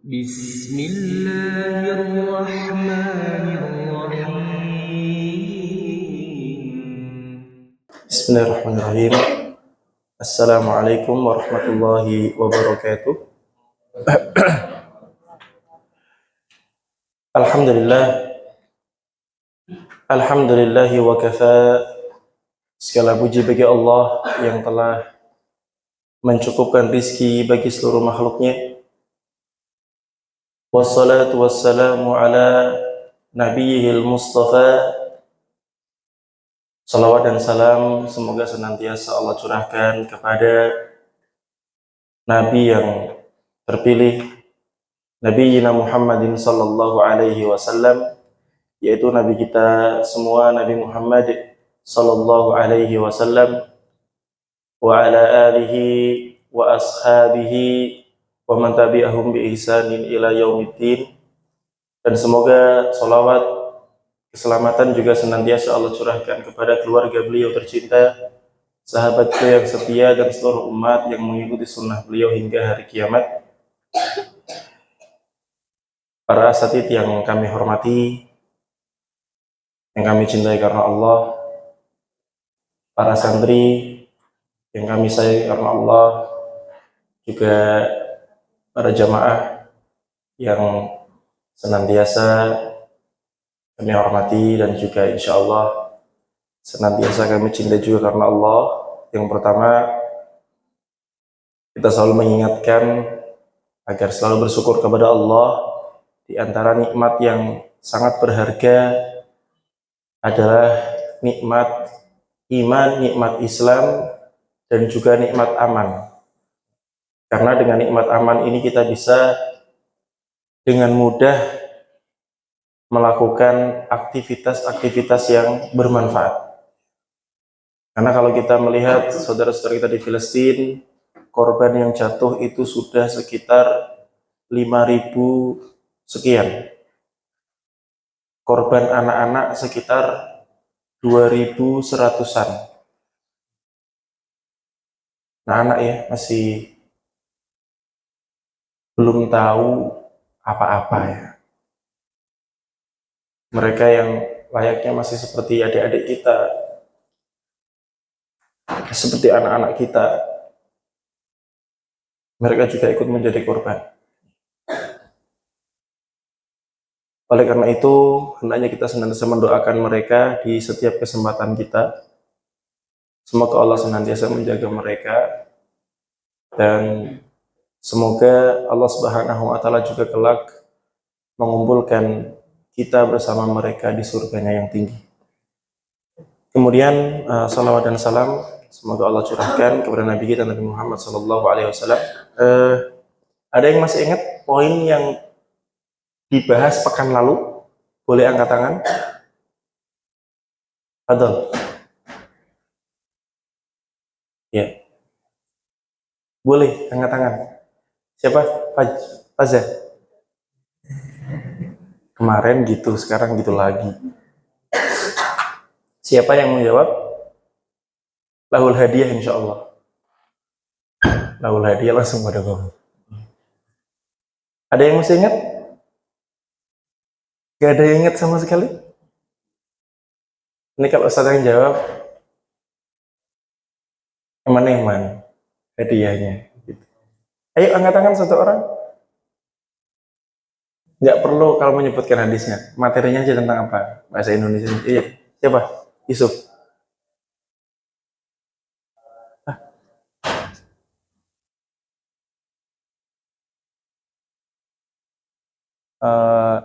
بسم الله الرحمن الرحيم. Bismillahirrahmanirrahim. Assalamualaikum warahmatullahi wabarakatuh. Alhamdulillah, alhamdulillahi wa kafa. Segala puji bagi Allah yang telah mencukupkan rizki bagi seluruh makhluknya. Wassalatu wassalamu ala nabiyyihil mustafa. Salawat dan salam semoga senantiasa Allah curahkan kepada Nabi yang terpilih, Nabiyyina Muhammadin sallallahu alaihi wasallam, yaitu Nabi kita semua, Nabi Muhammad sallallahu alaihi wasallam, wa ala alihi wa ashabihi wa man tabi'ahum bi ihsanin ila yaumiddin. Dan semoga salawat, keselamatan juga senantiasa Allah curahkan kepada keluarga beliau tercinta, sahabat beliau yang setia, dan seluruh umat yang mengikuti sunnah beliau hingga hari kiamat. Para asatidz yang kami hormati, yang kami cintai karena Allah, para santri yang kami sayangi karena Allah, juga para jamaah yang senantiasa kami hormati dan juga insya Allah senantiasa kami cintai juga karena Allah. Yang pertama, kita selalu mengingatkan agar selalu bersyukur kepada Allah. Di antara nikmat yang sangat berharga adalah nikmat iman, nikmat Islam, dan juga nikmat aman. Karena dengan nikmat aman ini kita bisa dengan mudah melakukan aktivitas-aktivitas yang bermanfaat. Karena kalau kita melihat saudara-saudara kita di Filistin, korban yang jatuh itu sudah sekitar 5.000 sekian. Korban anak-anak sekitar 2.100-an. Nah, anak ya masih belum tahu apa-apa ya. Mereka yang layaknya masih seperti adik-adik kita, seperti anak-anak kita, mereka juga ikut menjadi korban. Oleh karena itu, hendaknya kita senantiasa mendoakan mereka di setiap kesempatan kita. Semoga Allah senantiasa menjaga mereka, dan semoga Allah Subhanahu wa Ta'ala juga kelak mengumpulkan kita bersama mereka di surganya yang tinggi. Kemudian salawat dan salam semoga Allah curahkan kepada Nabi kita Nabi Muhammad sallallahu alaihi wasallam. Ada yang masih ingat poin yang dibahas pekan lalu? Boleh angkat tangan? Fadhol. Ya. Boleh angkat tangan. Siapa? Faza. Kemarin gitu, sekarang gitu lagi. Siapa yang menjawab? Lahul hadiah insya Allah. Lahul hadiah langsung pada kamu. Ada yang masih ingat? Gak ada yang ingat sama sekali? Ini kalau Ustaz yang jawab, eman-eman hadiahnya. Gitu. Ayo angkat tangan satu orang. Nggak perlu kalau menyebutkan hadisnya, materinya aja tentang apa? Bahasa Indonesia. Iya, siapa? Yusuf.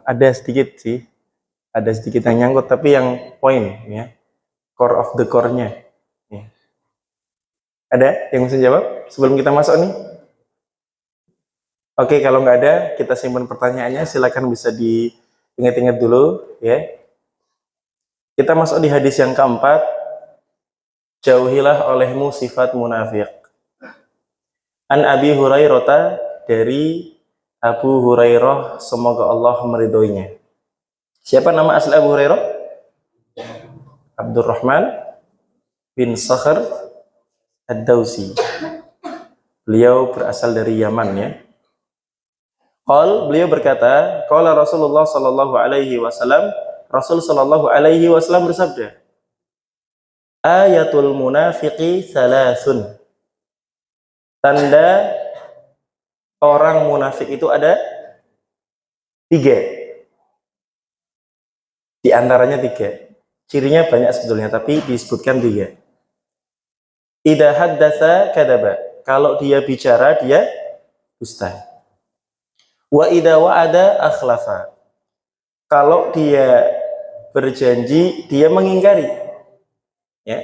Ada sedikit sih, ada sedikit yang nyangkut, tapi yang poin ya, core of the core-nya. Ya. Ada yang bisa jawab sebelum kita masuk nih? Oke, kalau nggak ada, kita simpan pertanyaannya. Silakan bisa diingat-ingat dulu ya. Kita masuk di hadis yang keempat. Jauhilah olehmu sifat munafik. An Abi Hurairah, dari Abu Hurairah, semoga Allah meridhoinya. Siapa nama asli Abu Hurairah? Abdurrahman bin Sakhr Ad-Dausi. Beliau berasal dari Yaman ya. Beliau berkata, qala Rasulullah sallallahu alaihi wasallam, Rasul sallallahu alaihi wasallam bersabda, ayatul munafiqi salasun. Tanda orang munafik itu ada 3. Di antaranya 3. Cirinya banyak sebetulnya, tapi disebutkan 3. Idza haddatsa kadzaba. Kalau dia bicara, dia dusta. Wa idza wa'ada akhlafa. Kalau dia berjanji, dia mengingkari. Ya.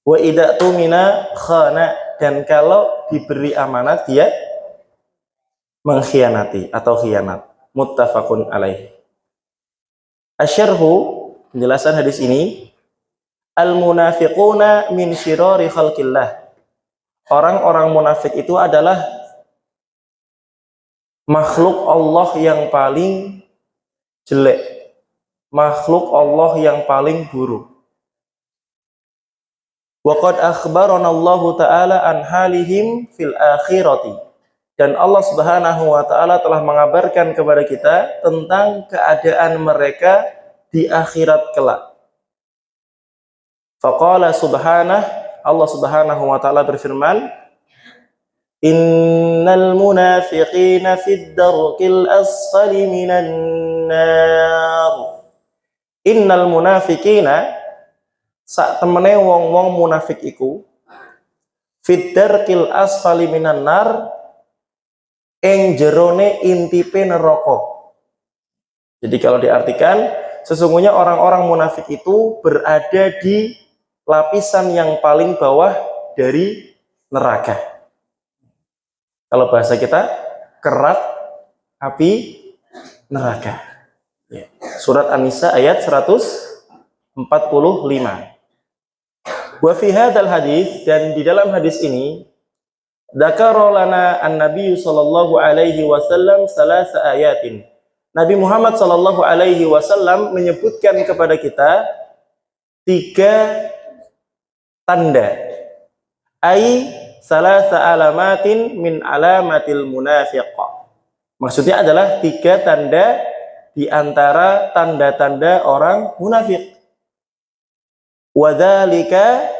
Wa idza tumina khana. Dan kalau diberi amanat, dia mengkhianati atau khianat. Muttafaqun alaih. Asyarhu, penjelasan hadis ini, al-munafiquna min syirari khalqillah. Orang-orang munafik itu adalah makhluk Allah yang paling jelek, makhluk Allah yang paling buruk. Wa qad akhbarana Allah Ta'ala an halihim fil akhirati. Dan Allah Subhanahu wa Ta'ala telah mengabarkan kepada kita tentang keadaan mereka di akhirat kelak. Faqala subhanah, Allah Subhanahu wa Ta'ala berfirman, innal munafiqina fid darqil asfali minan nar. Innal munafiqina, sak temene wong-wong munafik iku, fid darqil asfali minan nar, ing jerone intipe neraka. Jadi kalau diartikan, sesungguhnya orang-orang munafik itu berada di lapisan yang paling bawah dari neraka. Kalau bahasa kita, kerak api neraka. Surat An-Nisa ayat 145. Wa fi hadzal hadis, dan di dalam hadis ini, dzakara lana an-nabiy sallallahu alaihi wasallam salasa ayatin. Nabi Muhammad sallallahu alaihi wasallam menyebutkan kepada kita 3 tanda. Ai salasa alamatin min alamatil munafiq. Maksudnya adalah 3 tanda di antara tanda-tanda orang munafik. Wa dzalika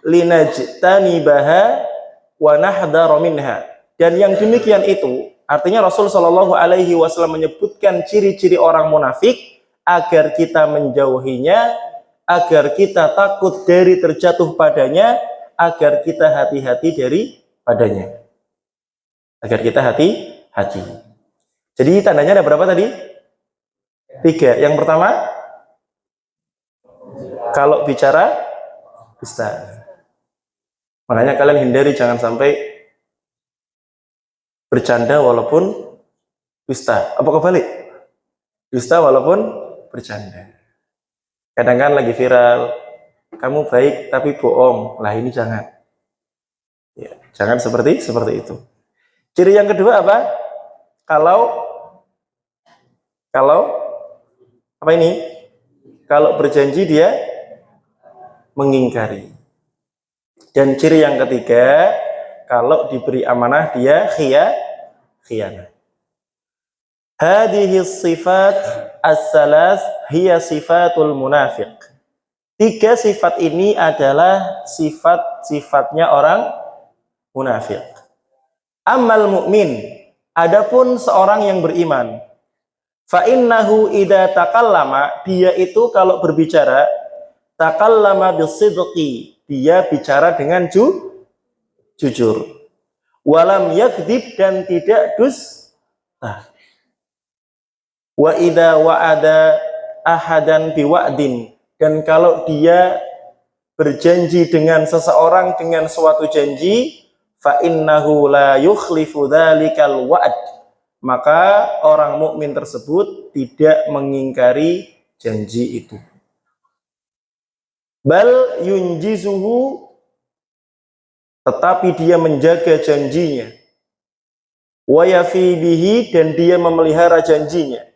linajtanibaha wa nahdhara minha. Dan yang demikian itu, artinya Rasul Shallallahu alaihi wasallam menyebutkan ciri-ciri orang munafik agar kita menjauhinya, agar kita takut dari terjatuh padanya, agar kita hati-hati dari padanya. Agar kita hati-hati. Jadi tandanya ada berapa tadi? 3. Yang pertama, kalau bicara dusta. Makanya kalian hindari, jangan sampai bercanda walaupun dusta. Apa kebalik? Dusta walaupun bercanda. Kadang kan lagi viral, kamu baik tapi bohong. Lah ini jangan. Ya, jangan seperti itu. Ciri yang kedua apa? Kalau apa ini? Kalau berjanji dia mengingkari. Dan ciri yang ketiga, kalau diberi amanah dia khianat. Hadhihi sifat as-salas hiya sifatul munafiq. 3 sifat ini adalah sifat-sifatnya orang munafik. Ammal mu'min, adapun seorang yang beriman, fa innahu idza takallama, dia itu kalau berbicara, takallama bisidqi, dia bicara dengan jujur. Walam yakdzib, dan tidak dusta. Wa idza wa'ada ahadan biwa'din, dan kalau dia berjanji dengan seseorang dengan suatu janji, fa innahu la yukhlifu dzalikal wa'd, maka orang mukmin tersebut tidak mengingkari janji itu. Bal yunjizuhu, tetapi dia menjaga janjinya. Wa yafi bihi, dan dia memelihara janjinya.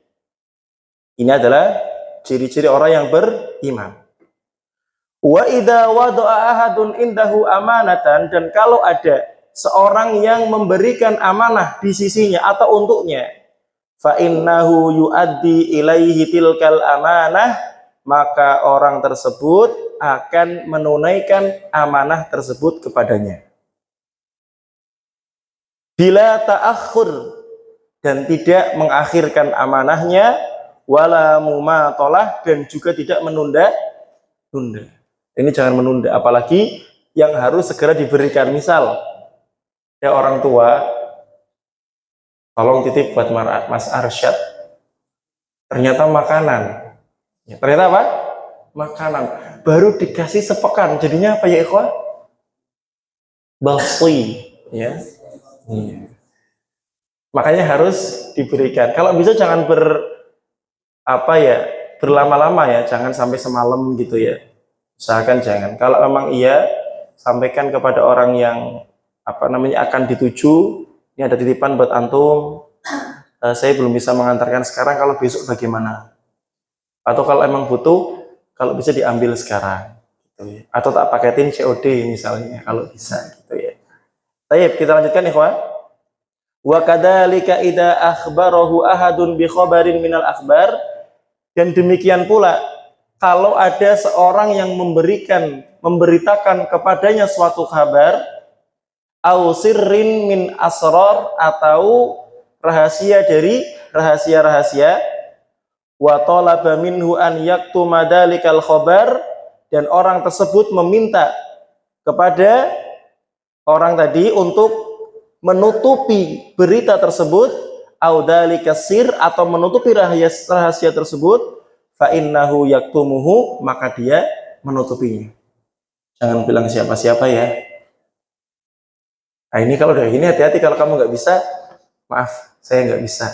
Ini adalah ciri-ciri orang yang beriman. Wa idza wada'a ahadun indahu amanatan, dan kalau ada seorang yang memberikan amanah di sisinya atau untuknya, fa innahu yuaddi ilaihi tilkal amanah, maka orang tersebut akan menunaikan amanah tersebut kepadanya bila ta'akhur, dan tidak mengakhirkan amanahnya, wala mumatolah, dan juga tidak menunda-nunda. Ini jangan menunda, apalagi yang harus segera diberikan. Misal ya orang tua, tolong titip buat Mas Arsyad, ternyata makanan. Ya, ternyata apa? Makanan. Baru dikasih sepekan, jadinya apa ya ikhwah? Balsi, ya. Makanya harus diberikan. Kalau bisa jangan berlama-lama ya, jangan sampai semalam gitu ya. Usahakan jangan. Kalau memang iya, sampaikan kepada orang yang akan dituju, ini ada titipan buat antum. Saya belum bisa mengantarkan sekarang, kalau besok bagaimana? Atau kalau emang butuh, kalau bisa diambil sekarang gitu ya. Atau tak paketin COD misalnya kalau bisa gitu ya. Baik, kita lanjutkan ikhwan. Wa kadzalika idza akhbarahu ahadun bi khabarin minal akhbar, dan demikian pula kalau ada seorang yang memberitakan kepadanya suatu kabar, au sirrin min asrar, atau rahasia dari rahasia-rahasia, wa talaba minhu an yaktuma dalikal khabar, dan orang tersebut meminta kepada orang tadi untuk menutupi berita tersebut, au dalika sir, atau menutupi rahasia tersebut, fa innahu yaktumuhu, maka dia menutupinya. Jangan bilang siapa-siapa ya. Nah ini kalau udah gini hati-hati, kalau kamu nggak bisa, maaf, saya nggak bisa,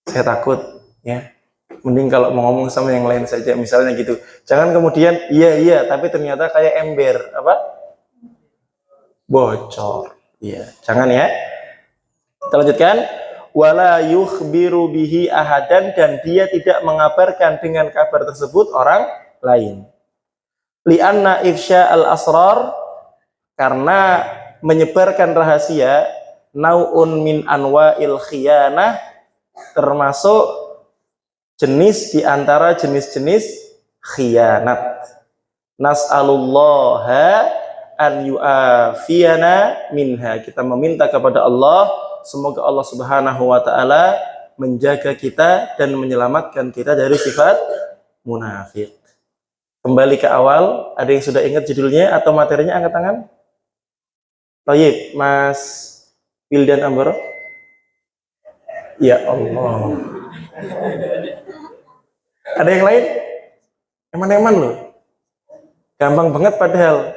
saya takut ya. Mending kalau mau ngomong sama yang lain saja, misalnya gitu. Jangan kemudian iya tapi ternyata kayak ember bocor. Iya, jangan ya. Kita lanjutkan. Wala yukhbiru bihi ahadan, dan dia tidak mengabarkan dengan kabar tersebut orang lain. Lianna ifsya al-asrar, karena menyebarkan rahasia, nau'un min anwa'il khiyanah, termasuk jenis di antara jenis-jenis khianat. Nas'alullaha an yu'afiyana minha. Kita meminta kepada Allah, semoga Allah Subhanahu wa taala menjaga kita dan menyelamatkan kita dari sifat munafik. Kembali ke awal, ada yang sudah ingat judulnya atau materinya? Angkat tangan. Baik, Mas Wildan Ambaro. Ya Allah. Ada yang lain? Eman-eman loh. Gampang banget padahal.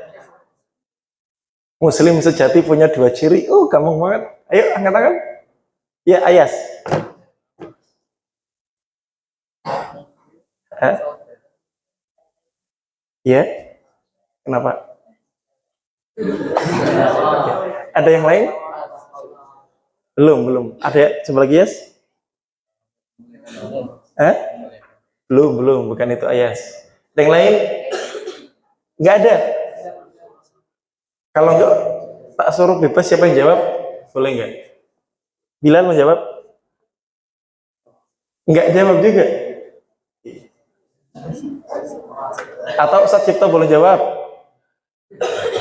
Muslim sejati punya dua ciri. Gampang banget. Ayo angkat tangan. Ya, Ayas. Ya. Kenapa? Ada yang lain? Belum. Ada coba lagi, Yes? Belum, bukan itu Ayas. Ada yang lain? Enggak ada. Kalau enggak, tak suruh bebas, siapa yang jawab? Boleh enggak? Bilal mau jawab? Enggak jawab juga. Atau Ustaz Cipto boleh jawab?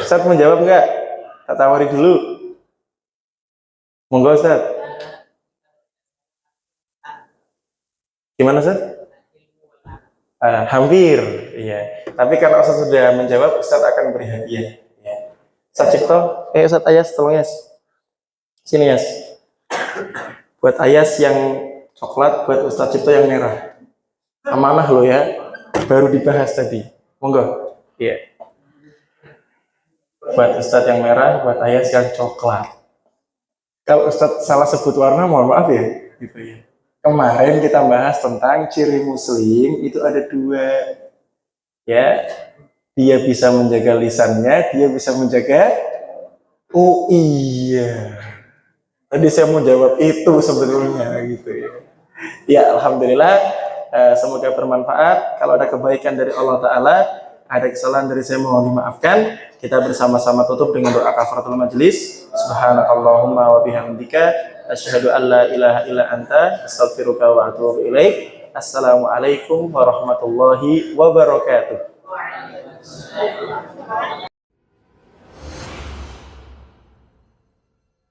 Ustaz mau jawab enggak? Tak tawari dulu. Monggo Ustaz. Gimana Ustaz? Hampir, iya. Tapi kalau Ustaz sudah menjawab, Ustaz akan beri hadiah. Ustaz Cipto, Ustaz Ayas, tolong Ayas. Sini Ayas. Buat Ayas yang coklat, buat Ustaz Cipto yang merah. Amanah lo ya, baru dibahas tadi. Monggo. Iya. Buat Ustaz yang merah, buat Ayas yang coklat. Kalau Ustaz salah sebut warna, mohon maaf ya. Gitu ya. Kemarin kita bahas tentang ciri muslim, itu ada dua. Ya, dia bisa menjaga lisannya, dia bisa menjaga. Oh iya, tadi saya mau jawab itu sebetulnya gitu ya. Ya alhamdulillah, semoga bermanfaat. Kalau ada kebaikan dari Allah Ta'ala, Ada kesalahan dari saya mohon dimaafkan. Kita bersama-sama tutup dengan doa kafaratul majelis. Subhanakallahumma wa bihamdika asyhadu an la ilaha illa anta astaghfiruka wa atubu ilaik. Assalamualaikum warahmatullahi wabarakatuh.